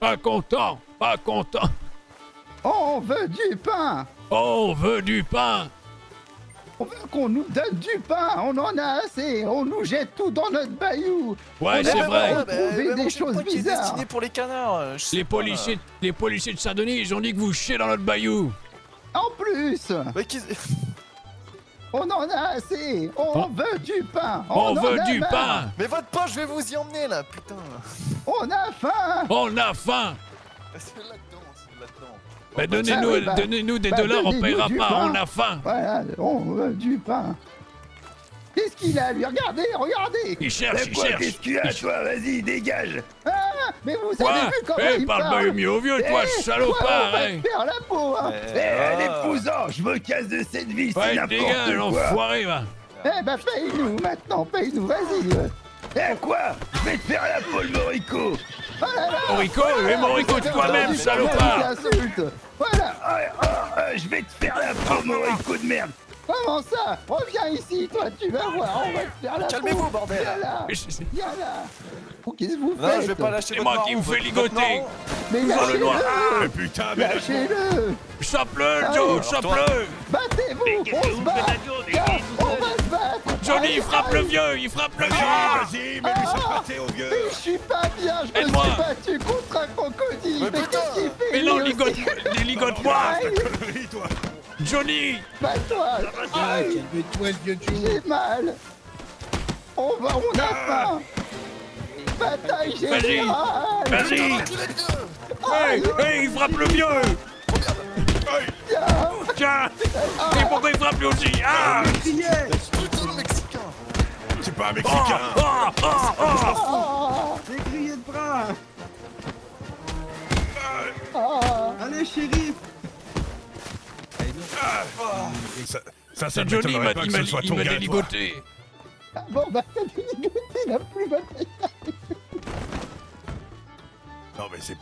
Pas content, pas content. On veut du pain. On veut du pain. On veut qu'on nous donne du pain. On en a assez. On nous jette tout dans notre bayou. Ouais, On c'est a vrai. trouvé des choses qui est bizarres. destiné pour les canards. Les policiers de Saint-Denis, ils ont dit que vous chiez dans notre bayou. En plus, Mais qui... on en a assez. On veut du pain. On en veut a du marre. pain. Mais votre pain, je vais vous y emmener là, putain. On a faim. On a faim. C'est là-dedans, c'est là-dedans. Mais bah, donnez-nous des bah, dollars, on donnez-nous paiera du pas, pain. on a faim. Voilà, on veut du pain. Qu'est-ce qu'il a lui? Regardez, regardez. Il cherche, il cherche. Qu'est-ce qu'il a, toi? Vas-y, dégage. Ah, mais vous Quoi? avez vu comment il Parle pas mieux au vieux, toi, Eh, salopard, quoi, on va hein. te faire la peau, hein. L'épousant, je me casse de cette vie, c'est Ouais, n'importe dégage, quoi. enfoiré, va. Eh ben, paye-nous maintenant, paye-nous, vas-y. Eh quoi? Je vais te faire la peau, le Morico. Oh là là. Morico, et Morico de toi-même, Il salopard. insulte. Voilà. Je vais te faire la peau, Morico de merde. Comment ça? Reviens ici, toi, tu vas voir, on va te faire la peau. Calmez-vous, bordel. Viens là, viens là. Oh, qu'est-ce que vous Non, faites? je vais pas lâcher C'est votre moi marron, qui me fais votre ligoter. marron. Mais Dans le noir. lâchez-le. Putain, mais Lâchez-le. Chope-le, Ah, Joe, alors chope-le. Battez-vous, on se bat. Tiens, on va se battre. Johnny, Allez, il frappe le allez. vieux, il frappe le vieux. Vas-y, mais lui, ça pâté au vieux. Mais je suis pas bien, je me Aide-moi. suis battu contre un crocodile. Mais Mais putain. qu'est-ce qu'il fait? Mais non, lui aussi? ligote-moi. Aïe, Connerie, toi. Johnny. bats-toi. Aïe, Calme-toi, le vieux Joe. j'ai mal. On a faim. Bataille Vas-y. générale. Vas-y. Hey, il frappe le vieux. Tiens. Tiens. Et pourquoi il frappe lui aussi? Ah. Putain, le Mexicain. C'est pas un Oh, Mexicain. Oh, J'ai crié de bras. oh. Allez, shérif. Ça C'est Johnny, m'étonnerait pas que ce soit il ton m'a gars, toi. déligoté. Ah, bon, bah, t'as déligoté la plus bataille. Non, mais c'est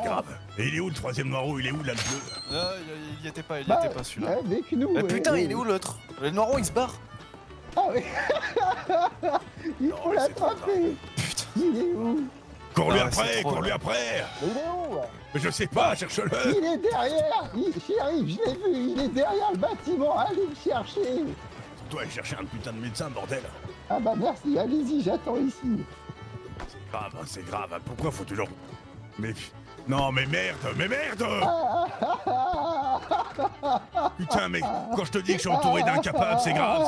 grave. Et il est où le troisième noiro? Il est où, là, le bleu? Ah, il y était pas, Bah, celui-là. avec nous. Mais putain, il est où l'autre? Le noiron, il se barre. Ah oui. Il Non, faut mais c'est trop l'attraper. Putain. Il est où? Cours-lui Ah, c'est après, trop, cours-lui là. après. Il est où? Mais je sais pas, cherche-le. Il est derrière. Shérif, je l'ai vu. Il est derrière le bâtiment. Allez le chercher. Toi, aller chercher un putain de médecin, bordel. Ah bah merci. Allez-y, j'attends ici. C'est grave. Pourquoi faut toujours... Mais... Non, mais merde. Putain, mais quand je te dis que je suis entouré d'incapables, c'est grave.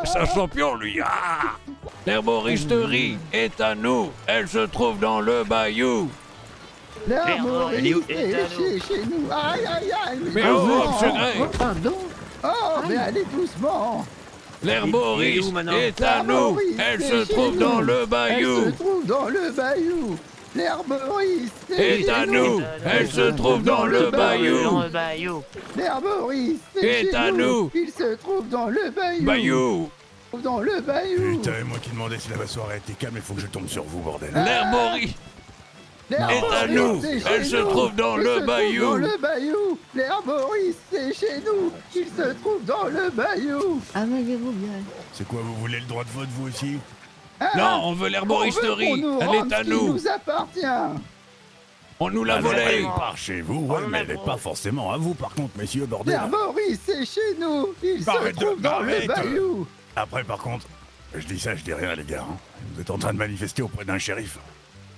C'est un champion, lui. Ah. L'herboristerie est à nous. Elle se trouve dans le bayou. L'herberie est chez nous. Aïe, aïe, aïe. Mais oh, monsieur Gray. Oh, mais allez doucement. L'herboris est à nous. Elle se trouve dans le Elle bayou. se trouve dans le bayou. L'herboriste Est à nous. Elle se trouve dans le bayou. L'herboriste Est à nous. Il se trouve dans le bayou. Bayou. Dans le bayou. Putain, moi qui demandais si la soirée était calme, il faut que je tombe sur vous, bordel. L'herboris L'herboriste est à nous. est chez Elle se nous. trouve dans Il le se trouve bayou. Dans le bayou. L'herboriste est chez nous. Il se trouve dans le bayou. Amusez-vous bien. C'est quoi, vous voulez le droit de vote, vous aussi? Hein? Non, on veut On l'herboristerie. veut qu'on nous Elle rende est à ce qui nous. nous appartient. On nous l'a Elle volée. part chez vous, ouais, mais elle n'est pas forcément à vous, par contre, messieurs, bordel. L'herboriste est chez nous. Il Arrête se de- trouve dans arrête. le bayou. Après, par contre, je dis ça, je dis rien, les gars. Hein. Vous êtes en train de manifester auprès d'un shérif.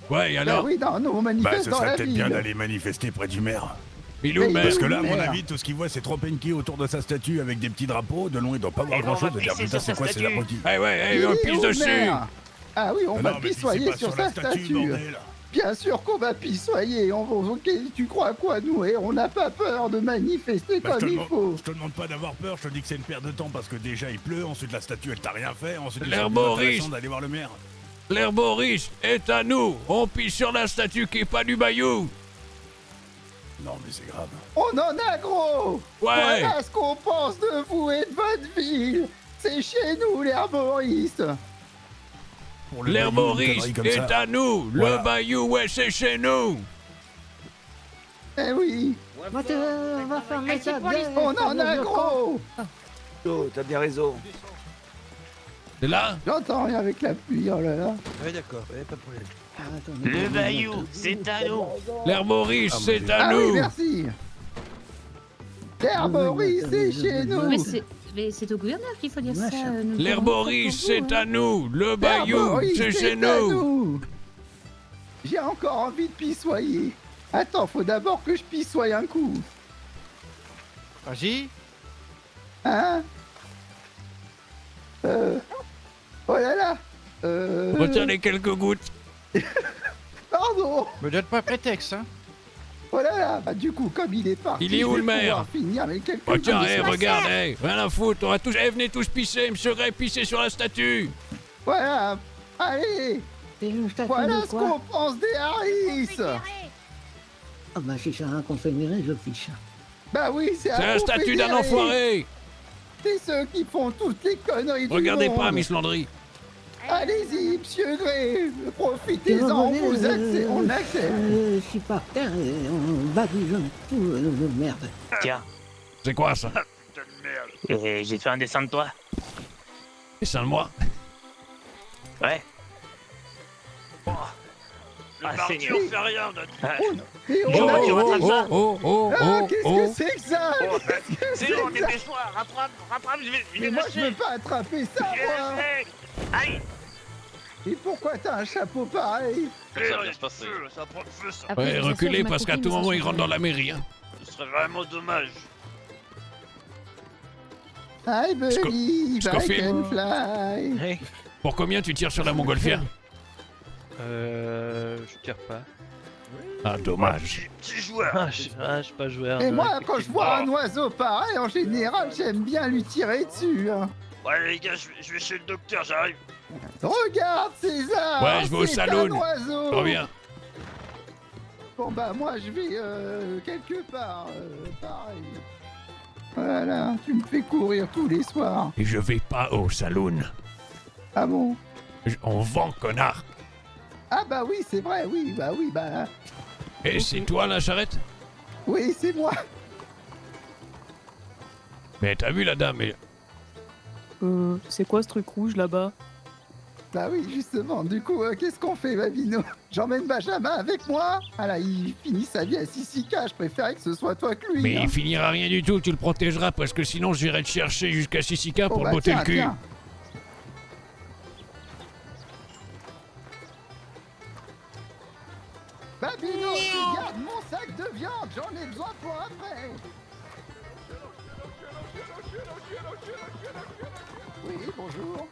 Ouais, Ah alors oui, non, nous on Bah, manifeste ce dans serait la peut-être ville. bien d'aller manifester près du maire. Milou, Mais mais Parce que là, à mon Maire. avis, tout ce qu'il voit, c'est trop penki autour de sa statue avec des petits drapeaux. De loin, il doit pas voir Et on grand-chose va de dire pisser putain, sur c'est sa quoi ces statue. abrutis. Eh ouais, Il on est pisse où, dessus. maire Ah oui, on Mais va non, mais pissez pissoyer pas sur sa statue. bordel. Bien sûr qu'on va pissoyer. Ok, tu crois quoi, nous? Et on n'a pas peur de manifester Bah, comme il faut. je te demande pas d'avoir peur, je te dis que c'est une perte de temps parce que déjà il pleut, ensuite la statue elle t'a rien fait, ensuite c'est L'herboriste. intéressant d'aller voir le maire. L'herboriste est à nous. On pisse sur la statue qui est pas du bayou. Non mais c'est grave. On en a gros. Ouais. Voilà ce qu'on pense de vous et de votre ville. C'est chez nous, l'herboriste. Pour le bayou, une L'herboriste connerie comme est ça. à nous. Voilà. Le bayou, ouais, c'est chez nous. Eh oui, On va fermer ça. on en a gros. Oh, t'as bien raison. C'est là? J'entends rien avec la pluie, oh là là. Ouais, d'accord, pas de problème. Le bayou, c'est à nous. L'herboris, c'est à Ah oui, nous. merci. L'herboris, c'est chez nous. Mais c'est au gouverneur qu'il faut dire ça. nous L'herboris, devons c'est faire pour à nous. Le bayou, L'herboris, c'est chez à nous. J'ai encore envie de pissoyer. Attends, faut d'abord que je pissoie un coup. Vas-y. Hein? Oh là là. Retiens les quelques gouttes. Pardon. Me donne pas prétexte, hein. Oh là là. Bah du coup, comme il est parti, Il est où, je vais le maire? pouvoir finir avec quelques Oh tiens, gouttes. regarde, rien à foutre. On va tous... venez tous pisser, monsieur Gray, pisser sur la statue. Voilà. Allez. C'est une statue Voilà de ce quoi? qu'on pense des Harris. Ah bah si c'est un confédéré, je fiche. Bah oui, c'est C'est la statue d'un confédéré. enfoiré. C'est ceux qui font toutes les conneries du Regardez monde. pas, Miss Landry. Allez-y, monsieur Gray, profitez-en, on accepte. Je suis par terre et on badigeonne tout de merde. Tiens, C'est quoi ça? j'ai fait un dessin de toi. C'est de moi. Ouais. Ah, Seigneur. fait rien. Et Oh, on a... oh, rattrape ça. oh, oh, Ah, oh, qu'est-ce oh. que c'est que ça? Oh, Qu'est-ce que C'est c'est bon, que ça? dépêche-toi, rattrape, je Mais vais moi, je veux lâcher. pas attraper ça, Je vais moi. lâcher. Aïe. Et pourquoi t'as un chapeau pareil? Ça va bien se passer. Ça prend le feu, ça. Après, Ouais, je vous assure, reculez ma parce qu'à copine tout s'en moment il souvient. rentre dans la mairie. Hein. Ce serait vraiment dommage. I believe I Scofield. can fly. Hey, Pour combien tu tires sur la montgolfière? je tire pas. Ah, dommage. Petit joueur. Je suis pas joueur. Et de- moi, quand je vois un oiseau pareil, en général, j'aime bien lui tirer dessus. Hein. Ouais, les gars, je vais chez le docteur, j'arrive. Regarde, César. Ouais, je vais au c'est saloon. un oiseau. Je reviens. Bon bah moi je vais quelque part, pareil. Voilà, tu me fais courir tous les soirs. Et je vais pas au saloon. Ah bon? On vend, connard. Ah bah oui, c'est vrai, oui, bah. Et c'est toi la charrette? Oui, c'est moi. Mais t'as vu la dame? C'est quoi ce truc rouge là-bas? Bah oui, justement, du coup, qu'est-ce qu'on fait, Babino? J'emmène Benjamin avec moi? Ah là, il finit sa vie à Sissika, je préférais que ce soit toi que lui. Mais hein. il finira rien du tout, tu le protégeras parce que sinon j'irai te chercher jusqu'à Sissika Bon, pour bah, le botter tiens, le cul. tiens. Babino, tu gardes mon sac de viande, j'en ai besoin pour après. Oui, bonjour.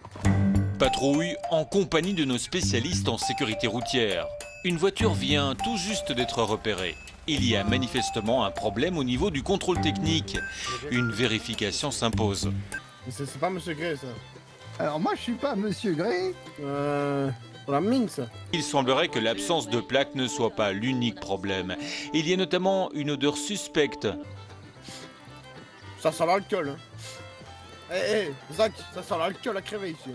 Patrouille en compagnie de nos spécialistes en sécurité routière. Une voiture vient tout juste d'être repérée. Il y a manifestement un problème au niveau du contrôle technique. Une vérification s'impose. C'est pas Monsieur Gray, ça. Alors moi, je suis pas Monsieur Gray. Pour la mine, ça. Il semblerait que l'absence de plaque ne soit pas l'unique problème. Il y a notamment une odeur suspecte. Ça sent l'alcool, hein. Hé, Zach, ça sent l'alcool à crever ici.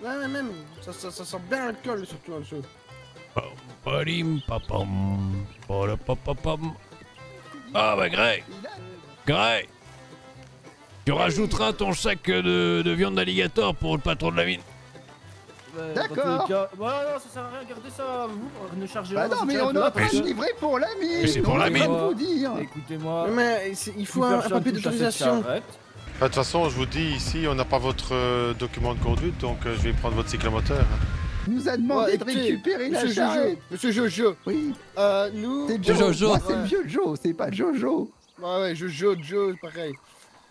Ouais, mais même, ça sent bien l'alcool, surtout en dessous. Padim, papam, papapapam. Ah bah Gray, Gray, tu rajouteras ton sac de viande d'alligator pour le patron de la mine. D'accord. Ouais, non, ça sert à rien, gardez ça, vous, ne chargez Bah pas. non, mais on est en train de livrer pour la mine. Mais c'est pour on la est en train mine. de vous dire. Écoutez-moi. Mais il faut un papier d'autorisation. De toute façon, je vous dis, ici, on n'a pas votre document de conduite, donc je vais prendre votre cyclomoteur. Il nous a demandé Ouais, de écoutez, récupérer la Monsieur charrette. Jojo, Monsieur Jojo, Oui, nous... c'est Jojo. Jojo. Moi, c'est Ouais. le vieux Joe, c'est pas Jojo. Ouais, Jojo, pareil.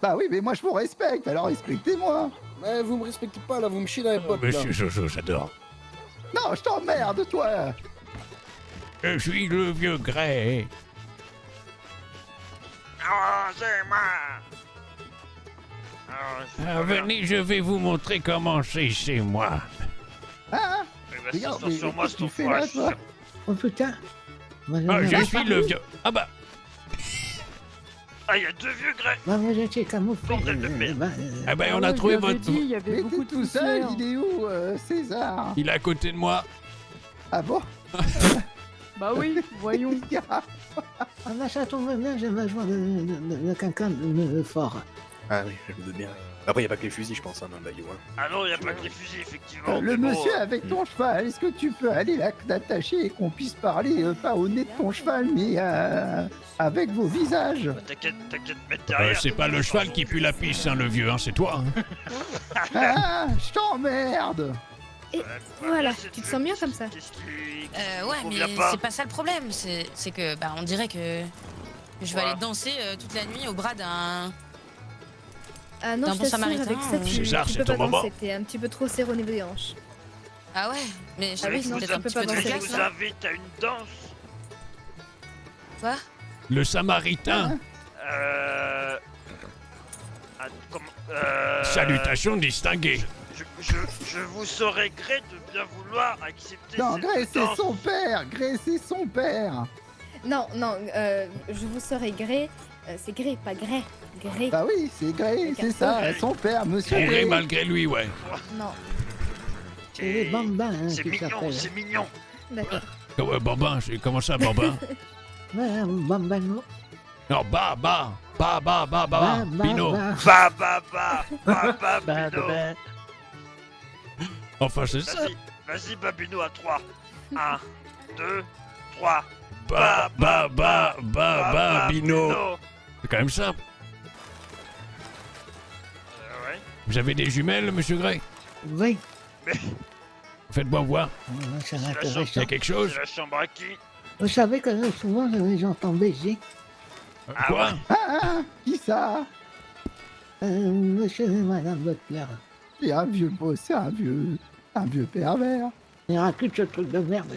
Bah oui, mais moi je vous respecte, alors respectez-moi. Mais vous me respectez pas, là, vous me chiez dans les bottes, là. Monsieur Jojo, j'adore. Non, je t'emmerde, toi. Je suis le vieux Gray. Oh, c'est moi. Ah, venez, je vais vous montrer comment c'est chez moi. Hein? Eh ben, ça sort sur moi, qu'est-ce que tu cette fais là, fois. toi? Oh putain. Ah, je suis le vieux... Ah bah, Ah, il y a deux vieux Gray. Bah vous étiez camouflé. Bordel de merde. ah bah on a trouvé votre... Il y avait Mais beaucoup t'es de tout seul, poussière. il est où, César? Il est à côté de moi. Ah bon? Bah oui, voyons. Ah bah ça tombe bien, j'ai besoin de quelqu'un de fort. Ah oui, je me doute bien. Après, y a pas que les fusils, je pense, hein, dans le Bayou. Hein. Ah non, y a pas que les fusils, effectivement. Le mais bon, monsieur avec ton cheval, est-ce que tu peux aller l'attacher et qu'on puisse parler pas au nez de ton cheval, mais avec vos visages? T'inquiète, mettre derrière. C'est pas le cheval qui pue la pisse, hein, le vieux, hein, c'est toi. Hein. Ah, je t'emmerde. Bah, Voilà, c'est tu te le sens mieux petit- comme ça. Qu'est-ce qui... Ouais, convient mais pas c'est pas ça le problème. C'est que, bah, on dirait que je vais Quoi aller danser toute la nuit au bras d'un. Ah non, D'un je bon t'assure, samaritain, avec ça, tu, César, tu c'est peux ton pas moment. danser. T'es un petit peu trop serré au niveau des hanches. Ah ouais, mais je Ah oui, vais non, peut-être tu un peux petit pas peu de danser Je avec glace, vous là. invite à une danse. Quoi? Le samaritain. Salutations distinguées. Je vous saurais gré de bien vouloir accepter Non, cette Gré, c'est danse. son père. Gré, c'est son père. Non, je vous serai gré. C'est gré, pas gré. Gré. Bah oui, c'est Gré, Avec c'est un ça, E. son père, monsieur Gré Gré. malgré lui, ouais. Non, C'est les bambins hein, C'est qui mignon, s'appellent. c'est mignon. d'accord. Bambin, comment ça, Bambin? Ouais, bambano. Non, bah, Pino. Bah, Bah, Bino. bah, Enfin, c'est ça. Vas-y, Babino à 3. 1, 2, 3. Bino. C'est quand même simple. Ouais. Vous avez des jumelles, monsieur Gray? Oui, Faites-moi voir. c'est la intéressant. Il y a quelque chose? C'est la chambre à qui? Vous savez que souvent les gens tombent baiser. Ah Quoi? ouais. Ah, qui ça? Monsieur et madame Butler. C'est un vieux pervers. Il raconte ce truc de merde.